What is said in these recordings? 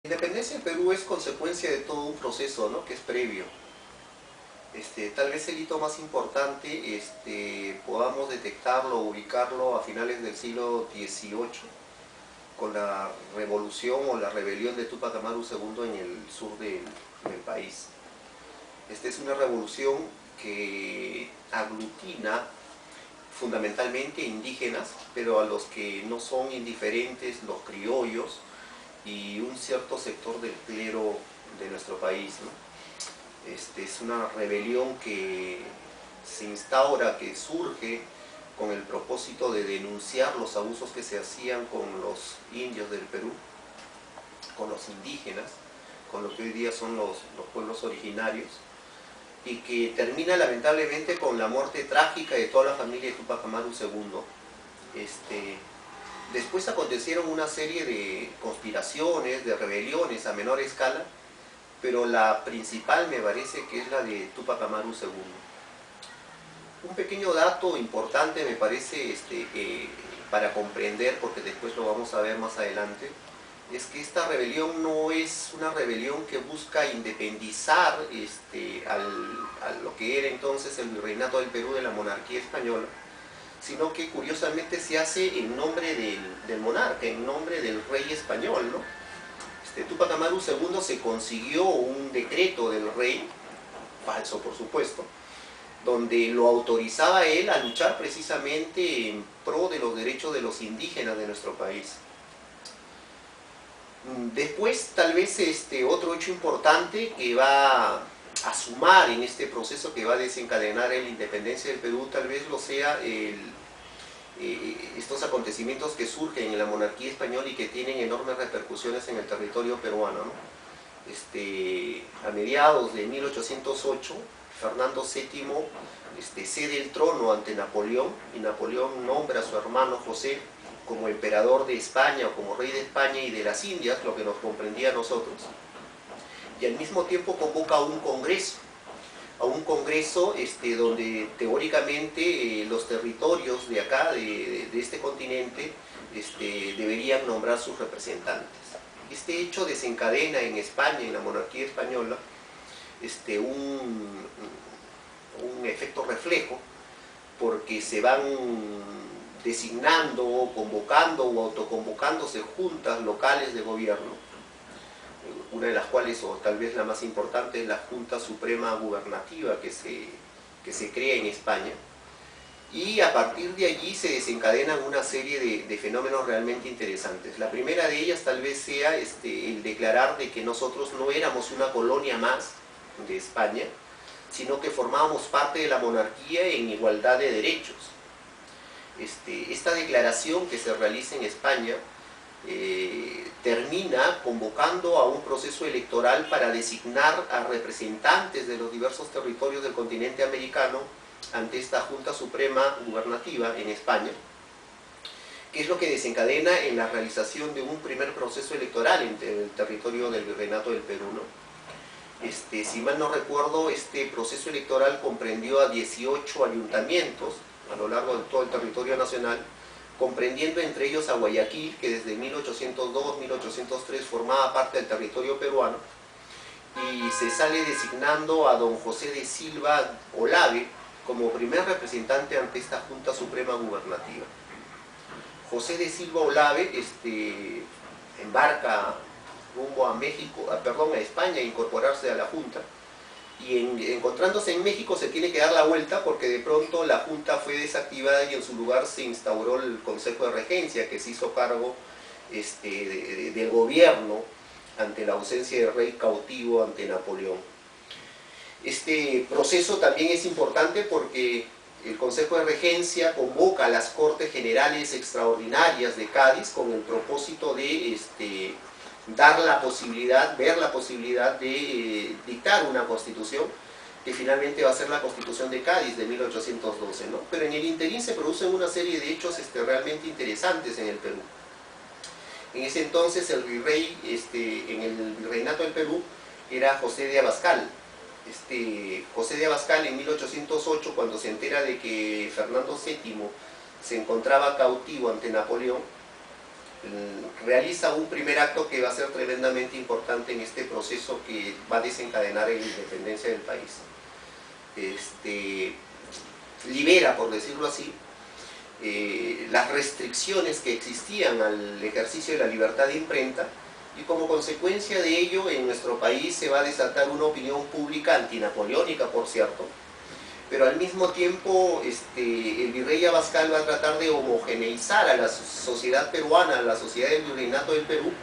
La independencia del Perú es consecuencia de todo un proceso, ¿no?, que es previo. Tal vez el hito más importante podamos detectarlo, ubicarlo a finales del siglo XVIII, con la revolución o la rebelión de Túpac Amaru II en el sur del país. Esta es una revolución que aglutina fundamentalmente indígenas, pero a los que no son indiferentes, los criollos y un cierto sector del clero de nuestro país, ¿no? Es una rebelión que se instaura, que surge con el propósito de denunciar los abusos que se hacían con los indios del Perú, con los indígenas, con lo que hoy día son los pueblos originarios, y que termina lamentablemente con la muerte trágica de toda la familia de Túpac Amaru II. Después acontecieron una serie de conspiraciones, de rebeliones a menor escala, pero la principal me parece que es la de Túpac Amaru II. Un pequeño dato importante me parece para comprender, porque después lo vamos a ver más adelante, es que esta rebelión no es una rebelión que busca independizar a lo que era entonces el virreinato del Perú de la monarquía española, sino que curiosamente se hace en nombre del monarca, en nombre del rey español, ¿no? Túpac Amaru II se consiguió un decreto del rey, falso por supuesto, donde lo autorizaba a él a luchar precisamente en pro de los derechos de los indígenas de nuestro país. Después, tal vez otro hecho importante que va a sumar en este proceso que va a desencadenar la independencia del Perú, tal vez lo sea estos acontecimientos que surgen en la monarquía española y que tienen enormes repercusiones en el territorio peruano, ¿no? A mediados de 1808, Fernando VII cede el trono ante Napoleón, y Napoleón nombra a su hermano José como emperador de España o como rey de España y de las Indias, lo que nos comprendía a nosotros, y al mismo tiempo convoca a un congreso donde teóricamente los territorios de acá, de este continente, deberían nombrar sus representantes. Este hecho desencadena en España, en la monarquía española, un efecto reflejo, porque se van designando, convocando o autoconvocándose juntas locales de gobierno, una de las cuales, o tal vez la más importante, es la Junta Suprema Gubernativa que se crea en España, y a partir de allí se desencadenan una serie de fenómenos realmente interesantes. La primera de ellas tal vez sea el declarar de que nosotros no éramos una colonia más de España, sino que formábamos parte de la monarquía en igualdad de derechos. Esta declaración que se realiza en España termina convocando a un proceso electoral para designar a representantes de los diversos territorios del continente americano ante esta Junta Suprema Gubernativa en España, que es lo que desencadena en la realización de un primer proceso electoral en el territorio del Virreinato del Perú, ¿no? Si mal no recuerdo, este proceso electoral comprendió a 18 ayuntamientos a lo largo de todo el territorio nacional, comprendiendo entre ellos a Guayaquil, que desde 1802-1803 formaba parte del territorio peruano, y se sale designando a don José de Silva Olave como primer representante ante esta Junta Suprema Gubernativa. José de Silva Olave embarca rumbo a México, a España, a incorporarse a la Junta, y encontrándose en México se tiene que dar la vuelta porque de pronto la Junta fue desactivada y en su lugar se instauró el Consejo de Regencia, que se hizo cargo del gobierno ante la ausencia del rey cautivo ante Napoleón. Este proceso también es importante porque el Consejo de Regencia convoca a las Cortes Generales Extraordinarias de Cádiz con el propósito de ver la posibilidad de dictar una constitución que finalmente va a ser la Constitución de Cádiz de 1812, ¿no? Pero en el interín se producen una serie de hechos realmente interesantes en el Perú. En ese entonces el virrey, en el virreinato del Perú, era José de Abascal. José de Abascal en 1808, cuando se entera de que Fernando VII se encontraba cautivo ante Napoleón, realiza un primer acto que va a ser tremendamente importante en este proceso que va a desencadenar en la independencia del país. Libera, por decirlo así, las restricciones que existían al ejercicio de la libertad de imprenta, y como consecuencia de ello en nuestro país se va a desatar una opinión pública antinapoleónica, por cierto, pero al mismo tiempo el virrey Abascal va a tratar de homogeneizar a la sociedad peruana, a la sociedad del virreinato del Perú,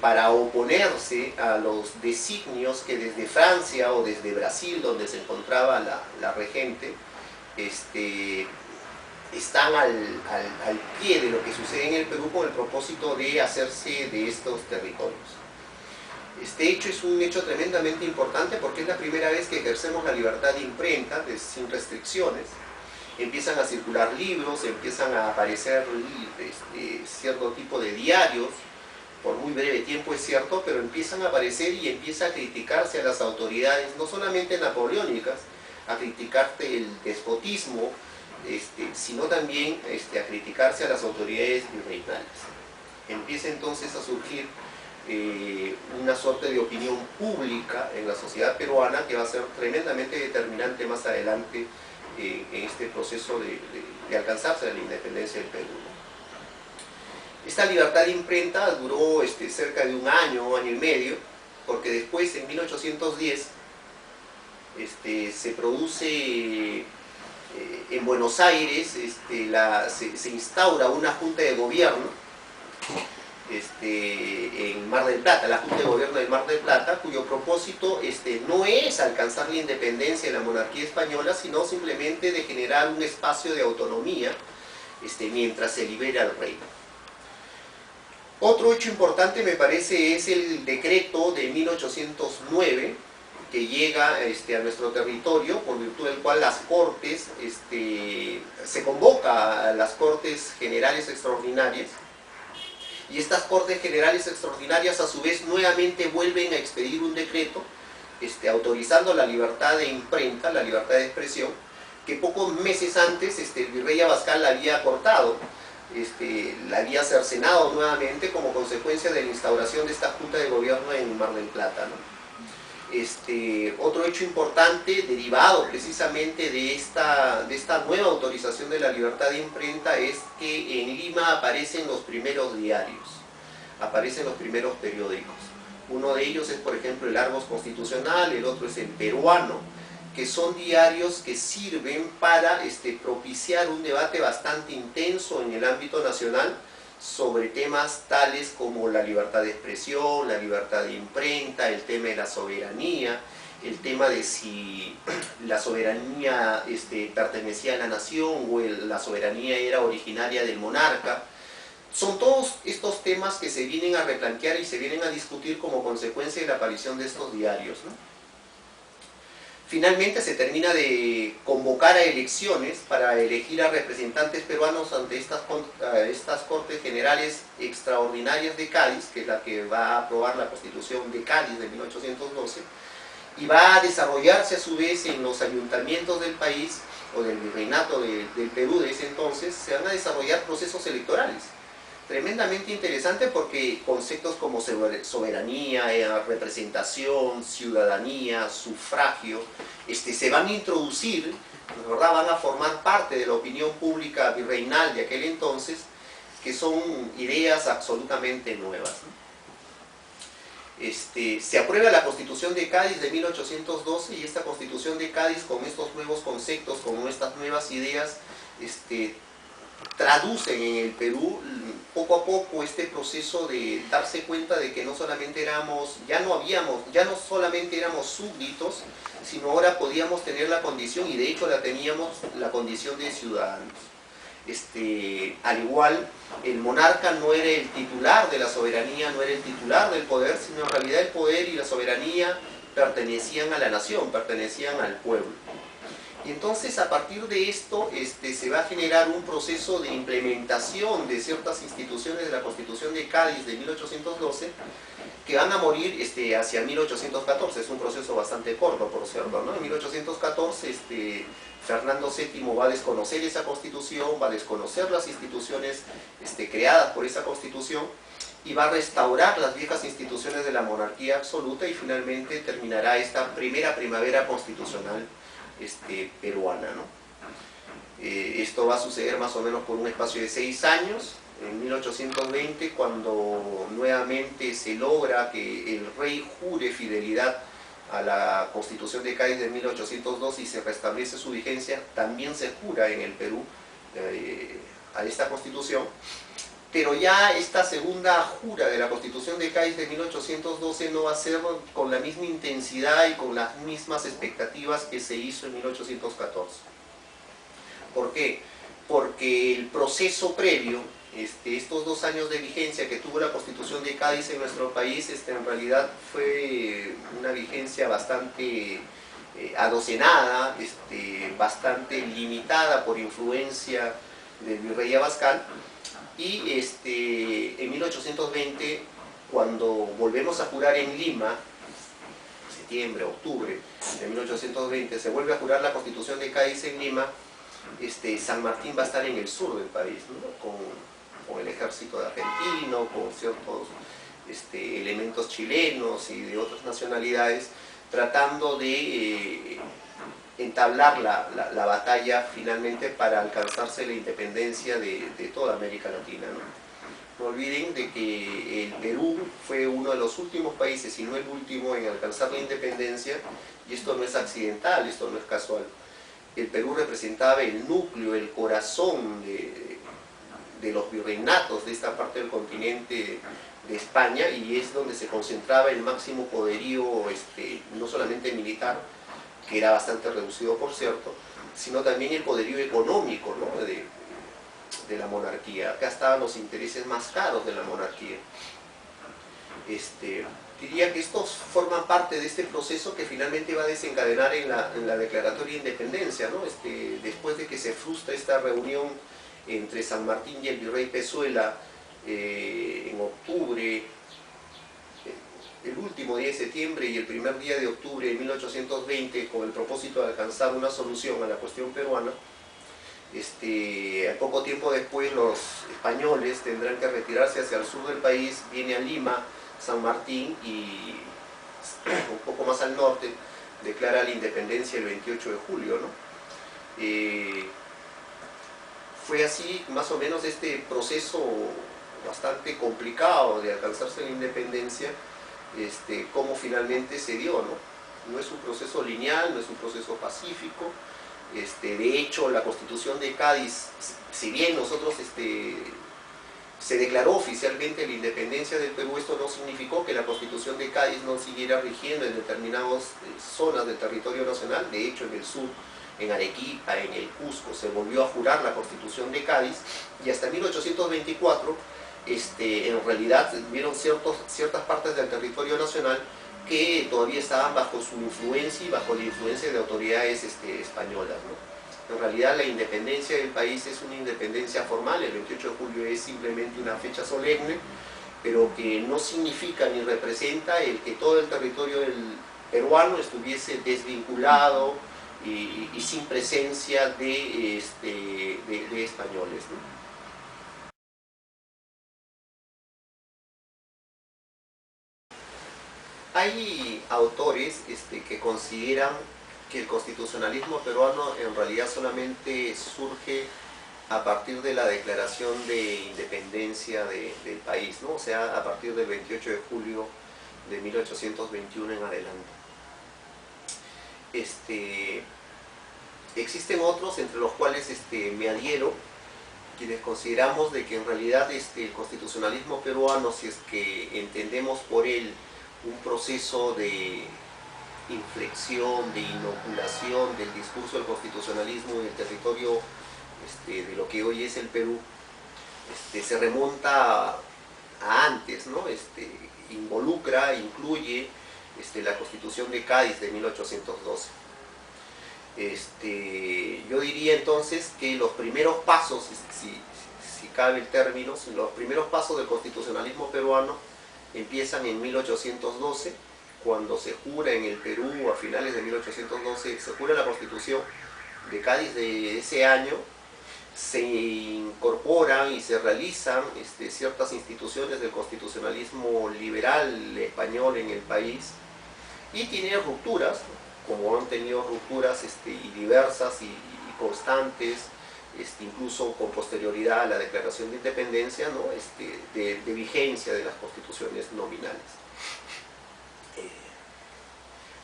para oponerse a los designios que desde Francia o desde Brasil, donde se encontraba la regente, están al pie de lo que sucede en el Perú con el propósito de hacerse de estos territorios. Este hecho es un hecho tremendamente importante porque es la primera vez que ejercemos la libertad de imprenta sin restricciones. Empiezan a circular libros, empiezan a aparecer cierto tipo de diarios, por muy breve tiempo es cierto, pero empiezan a aparecer y empieza a criticarse a las autoridades, no solamente napoleónicas, a criticarse el despotismo, sino también a criticarse a las autoridades virreinales. Empieza entonces a surgir una suerte de opinión pública en la sociedad peruana que va a ser tremendamente determinante más adelante en este proceso de alcanzarse la independencia del Perú. Esta libertad de imprenta duró cerca de un año y medio, porque después, en 1810, se produce en Buenos Aires, se instaura una junta de gobierno en Mar del Plata, la Junta de Gobierno de Mar del Plata, cuyo propósito no es alcanzar la independencia de la monarquía española, sino simplemente de generar un espacio de autonomía mientras se libera el reino. Otro hecho importante me parece es el decreto de 1809 que llega a nuestro territorio, por virtud del cual las Cortes, se convoca a las Cortes Generales Extraordinarias, y estas Cortes Generales Extraordinarias a su vez nuevamente vuelven a expedir un decreto autorizando la libertad de imprenta, la libertad de expresión, que pocos meses antes el virrey Abascal la había cortado, la había cercenado nuevamente como consecuencia de la instauración de esta Junta de Gobierno en Mar del Plata, ¿no? Otro hecho importante derivado precisamente de esta nueva autorización de la libertad de imprenta es que en Lima aparecen los primeros diarios, aparecen los primeros periódicos. Uno de ellos es, por ejemplo, el Argos Constitucional, el otro es el Peruano, que son diarios que sirven para propiciar un debate bastante intenso en el ámbito nacional sobre temas tales como la libertad de expresión, la libertad de imprenta, el tema de la soberanía, el tema de si la soberanía pertenecía a la nación o la soberanía era originaria del monarca. Son todos estos temas que se vienen a replantear y se vienen a discutir como consecuencia de la aparición de estos diarios, ¿no? Finalmente se termina de convocar a elecciones para elegir a representantes peruanos ante estas Cortes Generales Extraordinarias de Cádiz, que es la que va a aprobar la Constitución de Cádiz de 1812, y va a desarrollarse a su vez en los ayuntamientos del país, o del virreinato del Perú de ese entonces, se van a desarrollar procesos electorales. Tremendamente interesante porque conceptos como soberanía, representación, ciudadanía, sufragio, se van a introducir, ¿verdad? Van a formar parte de la opinión pública virreinal de aquel entonces, que son ideas absolutamente nuevas, ¿no? Se aprueba la Constitución de Cádiz de 1812 y esta Constitución de Cádiz con estos nuevos conceptos, con estas nuevas ideas, traducen en el Perú poco a poco este proceso de darse cuenta de que no solamente éramos, ya no solamente éramos súbditos, sino ahora podíamos tener la condición, y de hecho la teníamos, la condición de ciudadanos. Al igual, el monarca no era el titular de la soberanía, no era el titular del poder, sino en realidad el poder y la soberanía pertenecían a la nación, pertenecían al pueblo. Y entonces a partir de esto se va a generar un proceso de implementación de ciertas instituciones de la Constitución de Cádiz de 1812 que van a morir hacia 1814. Es un proceso bastante corto, por cierto, ¿no? En 1814 Fernando VII va a desconocer esa Constitución, va a desconocer las instituciones creadas por esa Constitución y va a restaurar las viejas instituciones de la monarquía absoluta y finalmente terminará esta primera primavera constitucional peruana, ¿no? Esto va a suceder más o menos por un espacio de 6 años, en 1820, cuando nuevamente se logra que el rey jure fidelidad a la Constitución de Cádiz de 1802 y se restablece su vigencia, también se jura en el Perú a esta Constitución. Pero ya esta segunda jura de la Constitución de Cádiz de 1812 no va a ser con la misma intensidad y con las mismas expectativas que se hizo en 1814. ¿Por qué? Porque el proceso previo, estos 2 años de vigencia que tuvo la Constitución de Cádiz en nuestro país, en realidad fue una vigencia bastante adocenada, bastante limitada por influencia del virrey Abascal. Y en 1820, cuando volvemos a jurar en Lima, septiembre, octubre de 1820, se vuelve a jurar la Constitución de Cádiz en Lima, San Martín va a estar en el sur del país, ¿no? con el ejército de argentino, con ciertos elementos chilenos y de otras nacionalidades, tratando de entablar la batalla finalmente para alcanzarse la independencia de toda América Latina, ¿no? No olviden de que el Perú fue uno de los últimos países, y no el último, en alcanzar la independencia, y esto no es accidental, esto no es casual. El Perú representaba el núcleo, el corazón de los virreinatos de esta parte del continente de España, y es donde se concentraba el máximo poderío, no solamente militar, que era bastante reducido por cierto, sino también el poderío económico, ¿no? de la monarquía. Acá estaban los intereses más caros de la monarquía. Diría que estos forman parte de este proceso que finalmente va a desencadenar en la declaratoria de independencia, ¿no? Después de que se frustra esta reunión entre San Martín y el virrey Pezuela en octubre, el último día de septiembre y el primer día de octubre de 1820, con el propósito de alcanzar una solución a la cuestión peruana, poco tiempo después los españoles tendrán que retirarse hacia el sur del país, viene a Lima San Martín y un poco más al norte declara la independencia el 28 de julio, ¿no? Fue así más o menos este proceso bastante complicado de alcanzarse la independencia, cómo finalmente se dio, ¿no? No es un proceso lineal, no es un proceso pacífico. De hecho, la Constitución de Cádiz, si bien nosotros se declaró oficialmente la independencia del Perú, esto no significó que la Constitución de Cádiz no siguiera rigiendo en determinadas zonas del territorio nacional. De hecho, en el sur, en Arequipa, en el Cusco, se volvió a jurar la Constitución de Cádiz, y hasta 1824, en realidad, vieron ciertas partes del territorio nacional que todavía estaban bajo su influencia y bajo la influencia de autoridades españolas, ¿no? En realidad la independencia del país es una independencia formal, el 28 de julio es simplemente una fecha solemne, pero que no significa ni representa el que todo el territorio peruano estuviese desvinculado y sin presencia de españoles, ¿no? Hay autores que consideran que el constitucionalismo peruano en realidad solamente surge a partir de la declaración de independencia del país, ¿no? O sea, a partir del 28 de julio de 1821 en adelante. Existen otros, entre los cuales me adhiero, quienes consideramos de que en realidad el constitucionalismo peruano, si es que entendemos por él un proceso de inflexión, de inoculación del discurso del constitucionalismo en el territorio de lo que hoy es el Perú, se remonta a antes, ¿no? Incluye la Constitución de Cádiz de 1812. Yo diría entonces que los primeros pasos, si cabe el término, los primeros pasos del constitucionalismo peruano empiezan en 1812, cuando se jura en el Perú, a finales de 1812, se jura la Constitución de Cádiz de ese año. Se incorporan y se realizan ciertas instituciones del constitucionalismo liberal español en el país, y tiene rupturas, como han tenido rupturas y diversas y constantes, incluso con posterioridad a la declaración de independencia, ¿no? de vigencia de las constituciones nominales.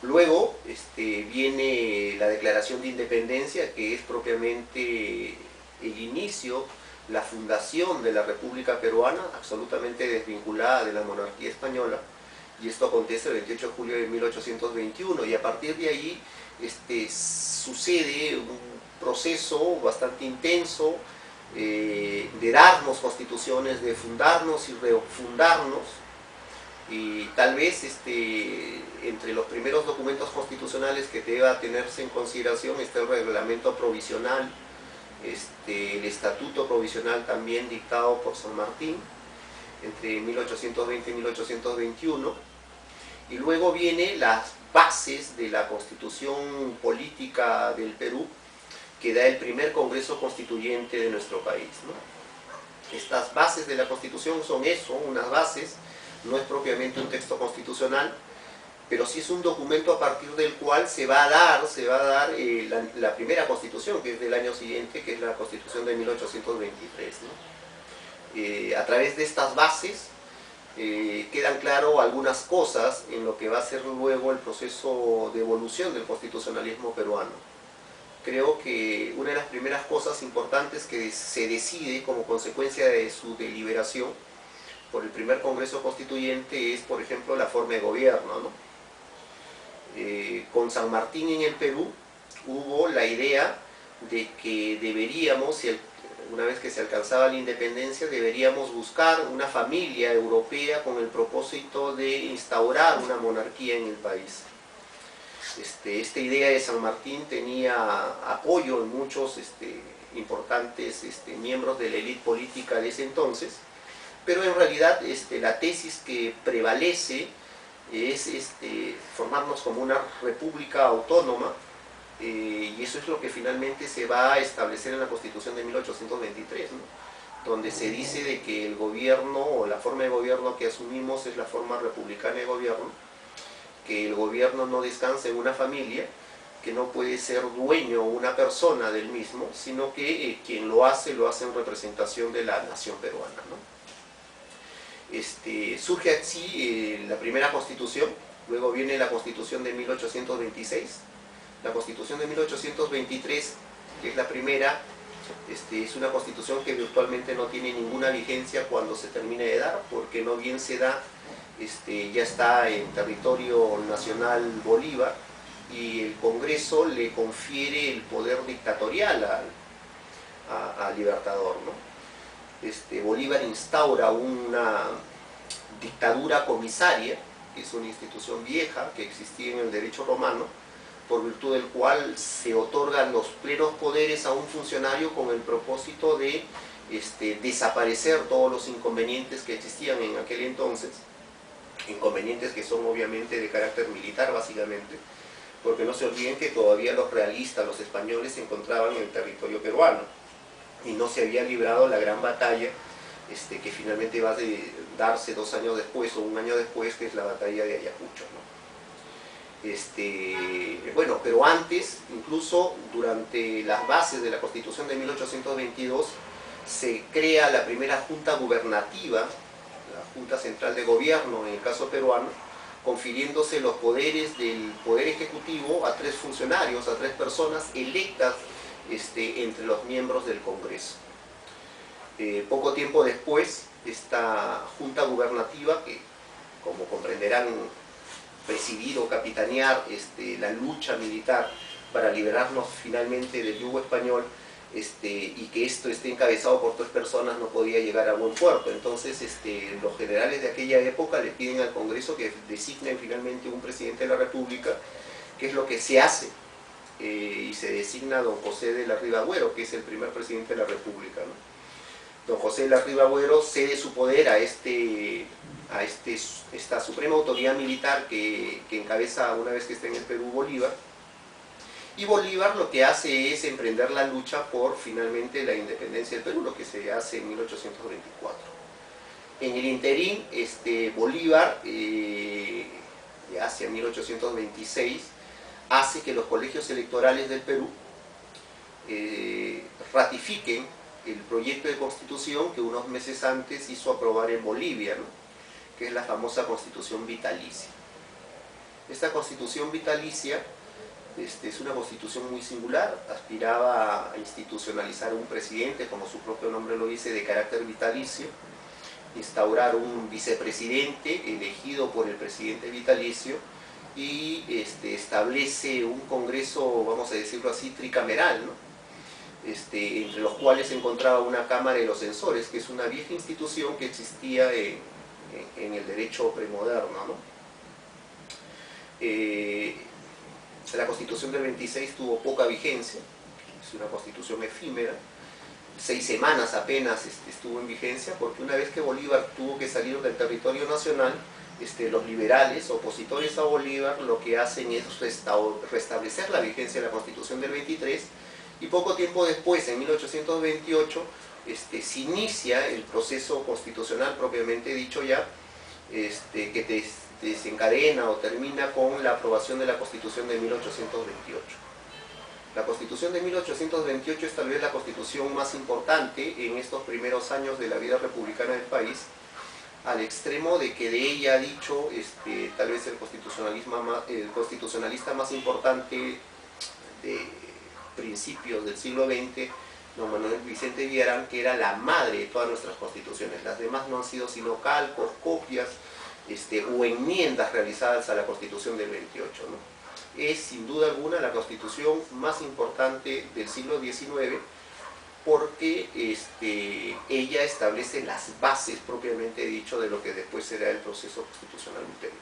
Luego viene la declaración de independencia, que es propiamente el inicio, la fundación de la República Peruana, absolutamente desvinculada de la monarquía española, y esto acontece el 28 de julio de 1821, y a partir de ahí sucede un proceso bastante intenso de darnos constituciones, de fundarnos y refundarnos, y tal vez entre los primeros documentos constitucionales que deba tenerse en consideración está el reglamento provisional, el estatuto provisional también dictado por San Martín entre 1820 y 1821, y luego vienen las bases de la constitución política del Perú, que da el primer Congreso Constituyente de nuestro país, ¿no? Estas bases de la Constitución son eso, unas bases, no es propiamente un texto constitucional, pero sí es un documento a partir del cual se va a dar la primera Constitución, que es del año siguiente, que es la Constitución de 1823, ¿no? A través de estas bases quedan claro algunas cosas en lo que va a ser luego el proceso de evolución del constitucionalismo peruano. Creo que una de las primeras cosas importantes que se decide como consecuencia de su deliberación por el primer Congreso Constituyente es, por ejemplo, la forma de gobierno, ¿no? Con San Martín en el Perú hubo la idea de que deberíamos, una vez que se alcanzaba la independencia, deberíamos buscar una familia europea con el propósito de instaurar una monarquía en el país. Esta idea de San Martín tenía apoyo en muchos importantes miembros de la élite política de ese entonces, pero en realidad la tesis que prevalece es formarnos como una república autónoma, y eso es lo que finalmente se va a establecer en la Constitución de 1823, ¿no? Donde se dice de que el gobierno, o la forma de gobierno que asumimos, es la forma republicana de gobierno, que el gobierno no descansa en una familia, que no puede ser dueño una persona del mismo, sino que quien lo hace en representación de la nación peruana, ¿no? Surge así la primera Constitución, luego viene la Constitución de 1826, la Constitución de 1823, que es la primera, es una Constitución que virtualmente no tiene ninguna vigencia cuando se termine de dar, porque no bien se da, ya está en territorio nacional Bolívar, y el Congreso le confiere el poder dictatorial al Libertador, ¿no? Bolívar instaura una dictadura comisaria, que es una institución vieja que existía en el derecho romano, por virtud del cual se otorgan los plenos poderes a un funcionario con el propósito de desaparecer todos los inconvenientes que existían en aquel entonces, inconvenientes que son obviamente de carácter militar básicamente, porque no se olviden que todavía los realistas, los españoles, se encontraban en el territorio peruano y no se había librado la gran batalla que finalmente va a darse 2 años después o 1 año después, que es la batalla de Ayacucho, ¿no? Bueno, pero antes, incluso durante las bases de la Constitución de 1822, se crea la primera Junta Gubernativa, la Junta Central de Gobierno en el caso peruano, confiriéndose los poderes del Poder Ejecutivo a 3 funcionarios, a 3 personas electas entre los miembros del Congreso. Poco tiempo después, esta Junta Gubernativa, que como comprenderán presidir o capitanear la lucha militar para liberarnos finalmente del yugo español, y que esto esté encabezado por 3 personas, no podía llegar a buen puerto. Entonces los generales de aquella época le piden al Congreso que designen finalmente un presidente de la República, que es lo que se hace. y se designa a don José de la Riva Agüero, que es el primer presidente de la República, ¿no? Don José de la Riva Agüero cede su poder a esta suprema autoridad militar que encabeza una vez que está en el Perú Bolívar, y Bolívar lo que hace es emprender la lucha por finalmente la independencia del Perú, lo que se hace en 1824. En el interín, Bolívar, ya hacia 1826, hace que los colegios electorales del Perú ratifiquen el proyecto de constitución que unos meses antes hizo aprobar en Bolivia, ¿no? Que es la famosa constitución vitalicia. Esta constitución vitalicia es una constitución muy singular, aspiraba a institucionalizar un presidente, como su propio nombre lo dice, de carácter vitalicio, instaurar un vicepresidente elegido por el presidente vitalicio y establece un congreso, vamos a decirlo así, tricameral, ¿no? Entre los cuales se encontraba una Cámara de los Censores, que es una vieja institución que existía en el derecho premoderno, ¿no? La Constitución del 26 tuvo poca vigencia, es una constitución efímera, 6 semanas apenas estuvo en vigencia, porque una vez que Bolívar tuvo que salir del territorio nacional, los liberales, opositores a Bolívar, lo que hacen es restablecer la vigencia de la Constitución del 23, y poco tiempo después, en 1828, se inicia el proceso constitucional propiamente dicho ya, que desencadena o termina con la aprobación de la Constitución de 1828. La Constitución de 1828 es tal vez la constitución más importante en estos primeros años de la vida republicana del país, al extremo de que de ella ha dicho tal vez el constitucionalista más importante de principios del siglo XX, don Manuel Vicente Villarán, que era la madre de todas nuestras constituciones. Las demás no han sido sino calcos, copias o enmiendas realizadas a la Constitución del 28, ¿no? Es sin duda alguna la constitución más importante del siglo XIX, porque ella establece las bases propiamente dicho de lo que después será el proceso constitucional ulterior.